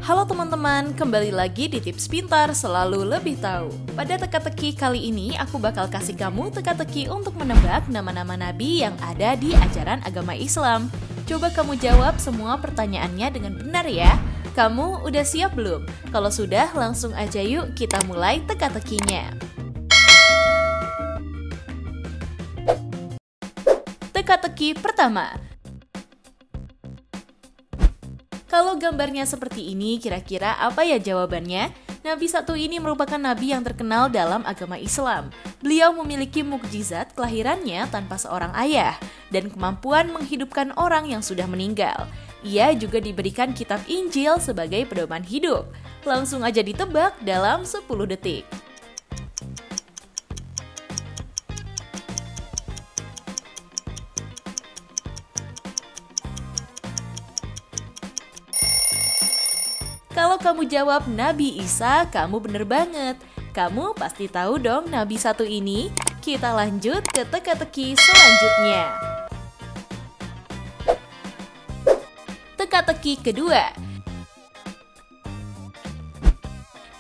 Halo teman-teman, kembali lagi di Tips Pintar Selalu Lebih Tahu. Pada teka-teki kali ini, aku bakal kasih kamu teka-teki untuk menebak nama-nama nabi yang ada di ajaran agama Islam. Coba kamu jawab semua pertanyaannya dengan benar ya. Kamu udah siap belum? Kalau sudah, langsung aja yuk kita mulai teka-tekinya. Teka-teki pertama. Kalau gambarnya seperti ini, kira-kira apa ya jawabannya? Nabi satu ini merupakan nabi yang terkenal dalam agama Islam. Beliau memiliki mukjizat kelahirannya tanpa seorang ayah dan kemampuan menghidupkan orang yang sudah meninggal. Ia juga diberikan kitab Injil sebagai pedoman hidup. Langsung aja ditebak dalam 10 detik. Kalau kamu jawab Nabi Isa, kamu bener banget. Kamu pasti tahu dong Nabi satu ini. Kita lanjut ke teka-teki selanjutnya. Teka-teki kedua.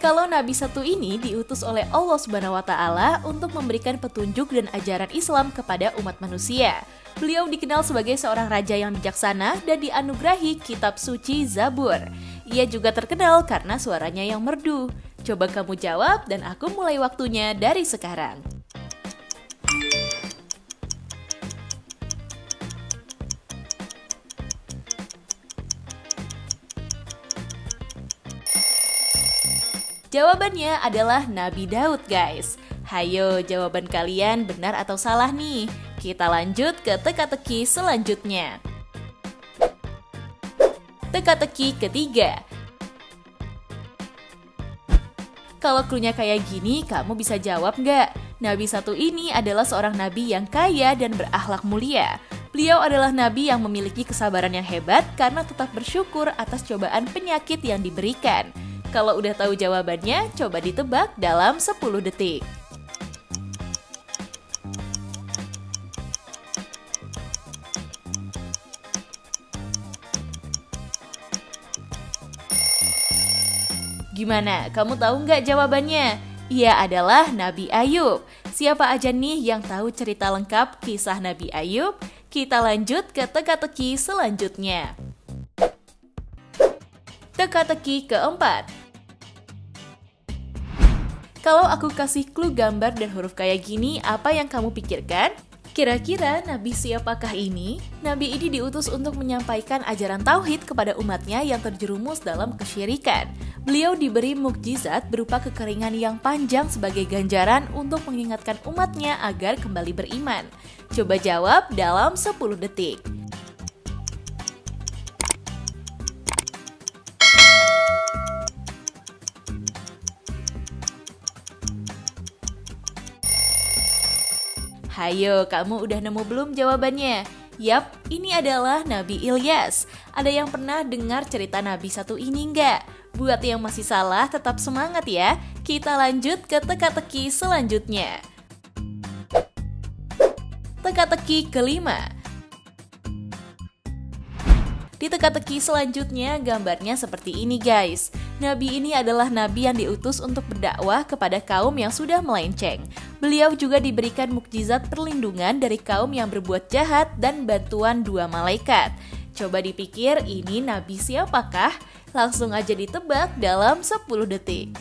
Kalau Nabi satu ini diutus oleh Allah Subhanahu wa Ta'ala untuk memberikan petunjuk dan ajaran Islam kepada umat manusia. Beliau dikenal sebagai seorang raja yang bijaksana dan dianugerahi kitab suci Zabur. Ia juga terkenal karena suaranya yang merdu. Coba kamu jawab dan aku mulai waktunya dari sekarang. Jawabannya adalah Nabi Daud, guys. Hayo, jawaban kalian benar atau salah nih? Kita lanjut ke teka-teki selanjutnya. Teka-teki ketiga. Kalau cluenya kayak gini, kamu bisa jawab nggak? Nabi satu ini adalah seorang nabi yang kaya dan berakhlak mulia. Beliau adalah nabi yang memiliki kesabaran yang hebat karena tetap bersyukur atas cobaan penyakit yang diberikan. Kalau udah tahu jawabannya, coba ditebak dalam 10 detik. Gimana? Kamu tahu nggak jawabannya? Ia adalah Nabi Ayub. Siapa aja nih yang tahu cerita lengkap kisah Nabi Ayub? Kita lanjut ke teka-teki selanjutnya. Teka-teki keempat. Kalau aku kasih clue gambar dan huruf kayak gini, apa yang kamu pikirkan? Kira-kira Nabi siapakah ini? Nabi ini diutus untuk menyampaikan ajaran tauhid kepada umatnya yang terjerumus dalam kesyirikan. Beliau diberi mukjizat berupa kekeringan yang panjang sebagai ganjaran untuk mengingatkan umatnya agar kembali beriman. Coba jawab dalam 10 detik. Hayo, kamu udah nemu belum jawabannya? Yap, ini adalah Nabi Ilyas. Ada yang pernah dengar cerita Nabi satu ini nggak? Buat yang masih salah, tetap semangat ya. Kita lanjut ke teka-teki selanjutnya. Teka-teki kelima. Di teka-teki selanjutnya, gambarnya seperti ini guys. Nabi ini adalah nabi yang diutus untuk berdakwah kepada kaum yang sudah melenceng. Beliau juga diberikan mukjizat perlindungan dari kaum yang berbuat jahat dan bantuan 2 malaikat. Coba dipikir ini nabi siapakah? Langsung aja ditebak dalam 10 detik.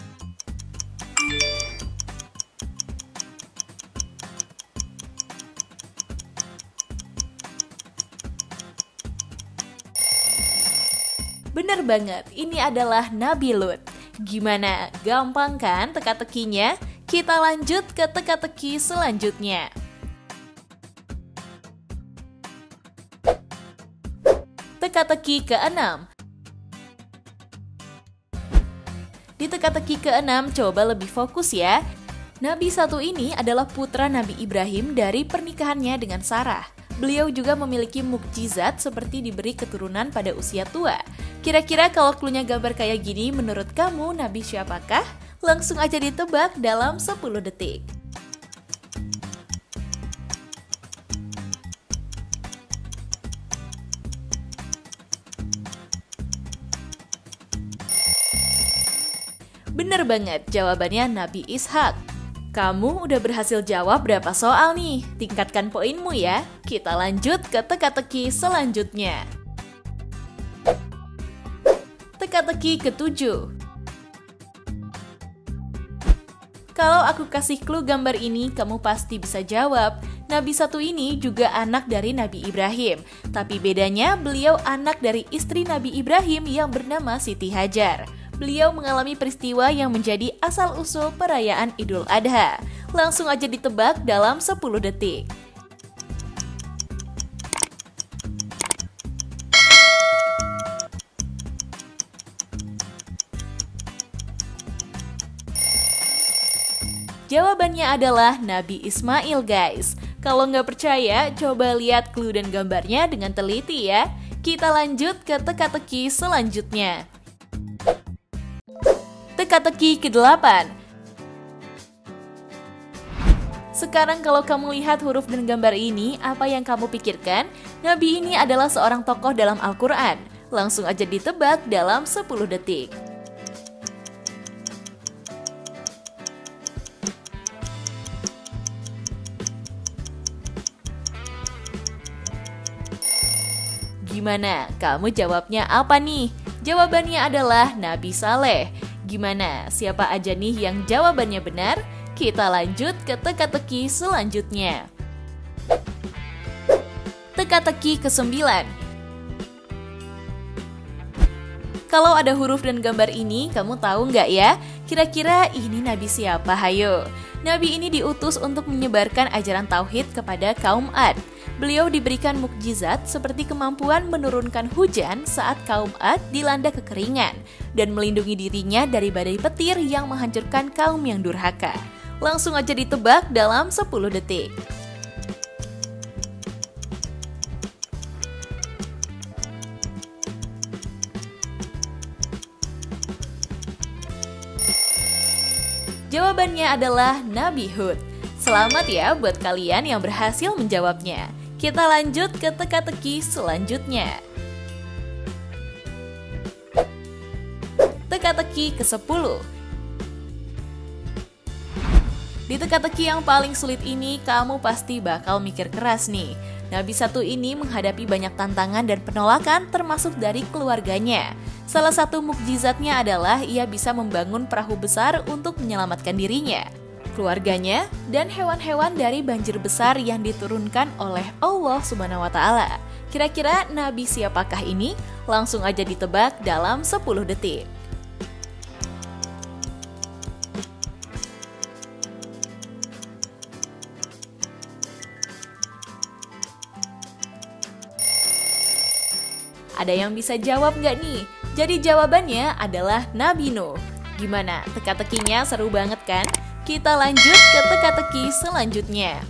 Bener banget, ini adalah Nabi Lut. Gimana? Gampang kan teka-tekinya? Kita lanjut ke teka-teki selanjutnya. Teka-teki ke-6. Di teka-teki ke-6, coba lebih fokus ya. Nabi satu ini adalah putra Nabi Ibrahim dari pernikahannya dengan Sarah. Beliau juga memiliki mukjizat seperti diberi keturunan pada usia tua. Kira-kira kalau cluenya gambar kayak gini, menurut kamu Nabi siapakah? Langsung aja ditebak dalam 10 detik. Bener banget, jawabannya Nabi Ishak. Kamu udah berhasil jawab berapa soal nih? Tingkatkan poinmu ya. Kita lanjut ke teka-teki selanjutnya. Teka-teki ketujuh. Kalau aku kasih clue gambar ini, kamu pasti bisa jawab. Nabi satu ini juga anak dari Nabi Ibrahim. Tapi bedanya, beliau anak dari istri Nabi Ibrahim yang bernama Siti Hajar. Beliau mengalami peristiwa yang menjadi asal-usul perayaan Idul Adha. Langsung aja ditebak dalam 10 detik. Jawabannya adalah Nabi Ismail, guys. Kalau nggak percaya, coba lihat clue dan gambarnya dengan teliti ya. Kita lanjut ke teka-teki selanjutnya. Teka-teki ke-8. Sekarang kalau kamu lihat huruf dan gambar ini, apa yang kamu pikirkan? Nabi ini adalah seorang tokoh dalam Al-Quran. Langsung aja ditebak dalam 10 detik. Gimana? Kamu jawabnya apa nih? Jawabannya adalah Nabi Saleh. Gimana? Siapa aja nih yang jawabannya benar? Kita lanjut ke teka-teki selanjutnya. Teka-teki ke-9. Kalau ada huruf dan gambar ini, kamu tahu nggak ya? Kira-kira ini Nabi siapa? Hayo. Nabi ini diutus untuk menyebarkan ajaran tauhid kepada kaum Ad. Beliau diberikan mukjizat seperti kemampuan menurunkan hujan saat kaum Ad dilanda kekeringan dan melindungi dirinya dari badai petir yang menghancurkan kaum yang durhaka. Langsung aja ditebak dalam 10 detik. Jawabannya adalah Nabi Hud. Selamat ya buat kalian yang berhasil menjawabnya. Kita lanjut ke teka-teki selanjutnya. Teka-teki ke-10. Di teka-teki yang paling sulit ini, kamu pasti bakal mikir keras nih. Nabi satu ini menghadapi banyak tantangan dan penolakan termasuk dari keluarganya. Salah satu mukjizatnya adalah ia bisa membangun perahu besar untuk menyelamatkan dirinya, keluarganya, dan hewan-hewan dari banjir besar yang diturunkan oleh Allah Subhanahu wa Ta'ala. Kira-kira Nabi siapakah ini? Langsung aja ditebak dalam 10 detik. Ada yang bisa jawab nggak nih? Jadi jawabannya adalah Nabi Nuh. Gimana? Teka-tekinya seru banget kan? Kita lanjut ke teka-teki selanjutnya.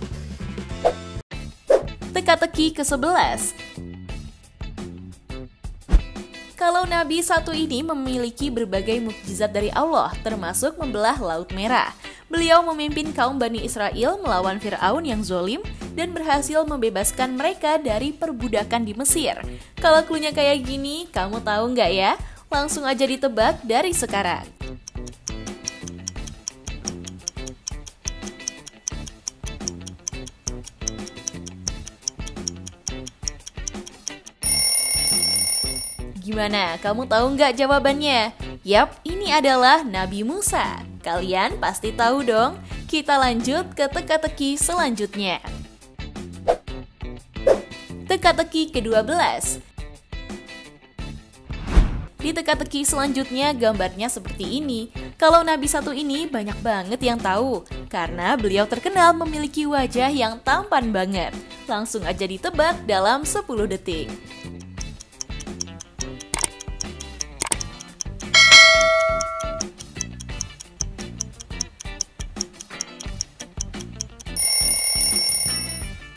Teka-teki ke-11. Kalau Nabi satu ini memiliki berbagai mukjizat dari Allah, termasuk membelah Laut Merah. Beliau memimpin kaum Bani Israel melawan Fir'aun yang zolim dan berhasil membebaskan mereka dari perbudakan di Mesir. Kalau cluenya kayak gini, kamu tahu nggak ya? Langsung aja ditebak dari sekarang. Gimana? Kamu tahu nggak jawabannya? Yap, ini adalah Nabi Musa. Kalian pasti tahu dong. Kita lanjut ke teka-teki selanjutnya. Teka-teki ke-12. Di teka-teki selanjutnya gambarnya seperti ini. Kalau Nabi satu ini banyak banget yang tahu, karena beliau terkenal memiliki wajah yang tampan banget. Langsung aja ditebak dalam 10 detik.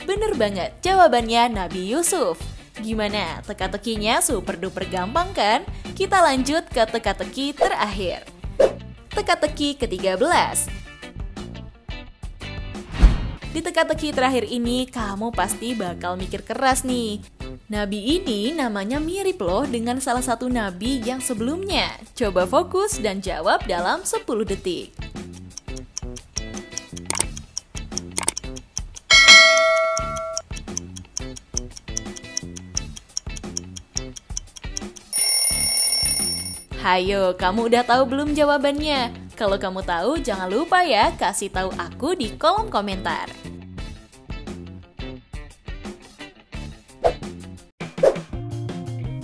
Bener banget, jawabannya Nabi Yusuf. Gimana? Teka-tekinya super duper gampang kan? Kita lanjut ke teka-teki terakhir. Teka-teki ke-13. Di Di teka-teki terakhir ini, kamu pasti bakal mikir keras nih. Nabi ini namanya mirip loh dengan salah satu nabi yang sebelumnya. Coba fokus dan jawab dalam 10 detik. Hayo, kamu udah tahu belum jawabannya? Kalau kamu tahu, jangan lupa ya kasih tahu aku di kolom komentar.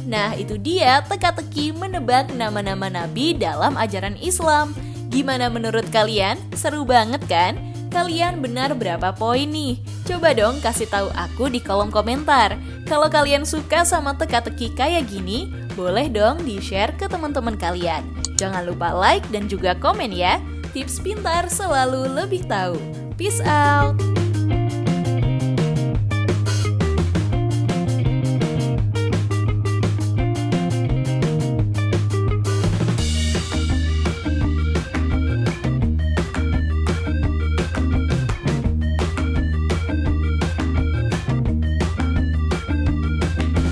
Nah, itu dia teka-teki menebak nama-nama nabi dalam ajaran Islam. Gimana menurut kalian? Seru banget kan? Kalian benar berapa poin nih? Coba dong kasih tahu aku di kolom komentar. Kalau kalian suka sama teka-teki kayak gini, boleh dong di-share ke teman-teman kalian. Jangan lupa like dan juga komen ya. Tips pintar selalu lebih tahu. Peace out!